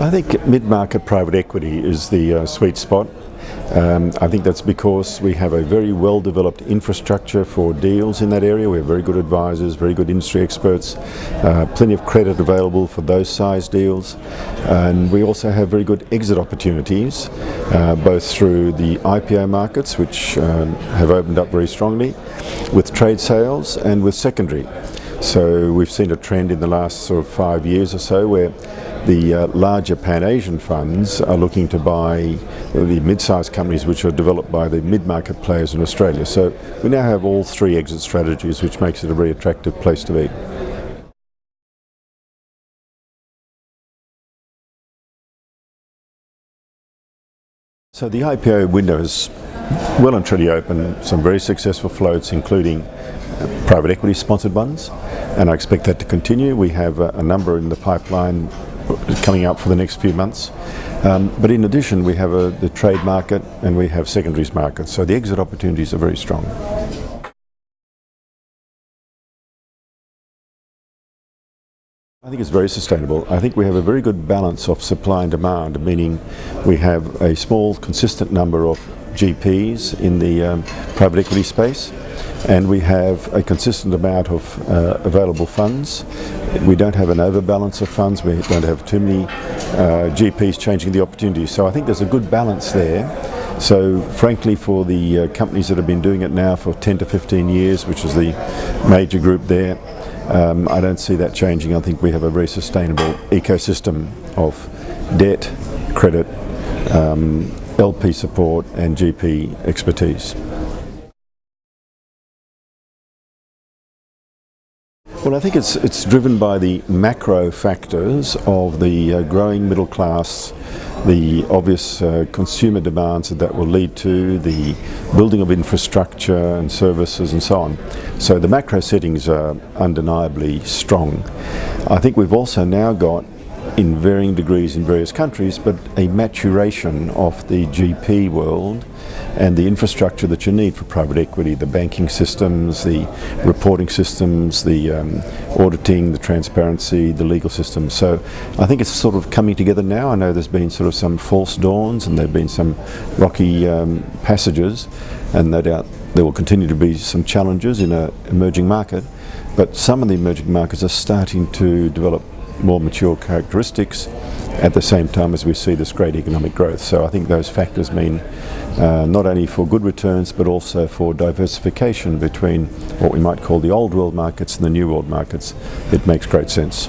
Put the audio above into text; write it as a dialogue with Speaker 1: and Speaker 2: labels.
Speaker 1: I think mid-market private equity is the sweet spot. I think that's because we have a very well-developed infrastructure for deals in that area. We have very good advisors, very good industry experts, plenty of credit available for those size deals, and we also have very good exit opportunities, both through the IPO markets, which have opened up very strongly, with trade sales and with secondary. So we've seen a trend in the last sort of 5 years or so where the larger Pan-Asian funds are looking to buy the mid-sized companies which are developed by the mid-market players in Australia. So we now have all three exit strategies, which makes it a very attractive place to be. So the IPO window is well and truly open, some very successful floats, including private equity sponsored ones, and I expect that to continue. We have a number in the pipeline coming up for the next few months. But in addition, we have the trade market and we have secondaries market, so the exit opportunities are very strong. I think it's very sustainable. I think we have a very good balance of supply and demand, meaning we have a small, consistent number of GPs in the private equity space, and we have a consistent amount of available funds. We don't have an overbalance of funds. We don't have too many GPs changing the opportunities. So I think there's a good balance there. So frankly, for the companies that have been doing it now for 10 to 15 years, which is the major group there, I don't see that changing. I think we have a very sustainable ecosystem of debt, credit, LP support and GP expertise. Well, I think it's driven by the macro factors of the growing middle class, the obvious consumer demands that will lead to the building of infrastructure and services and so on. So the macro settings are undeniably strong. I think we've also now got, in varying degrees in various countries, but a maturation of the GP world and the infrastructure that you need for private equity, the banking systems, the reporting systems, the auditing, the transparency, the legal systems. So I think it's sort of coming together now. I know there's been sort of some false dawns and there have been some rocky passages, and no doubt there will continue to be some challenges in an emerging market, but some of the emerging markets are starting to develop more mature characteristics at the same time as we see this great economic growth. So I think those factors mean not only for good returns but also for diversification between what we might call the old world markets and the new world markets. It makes great sense.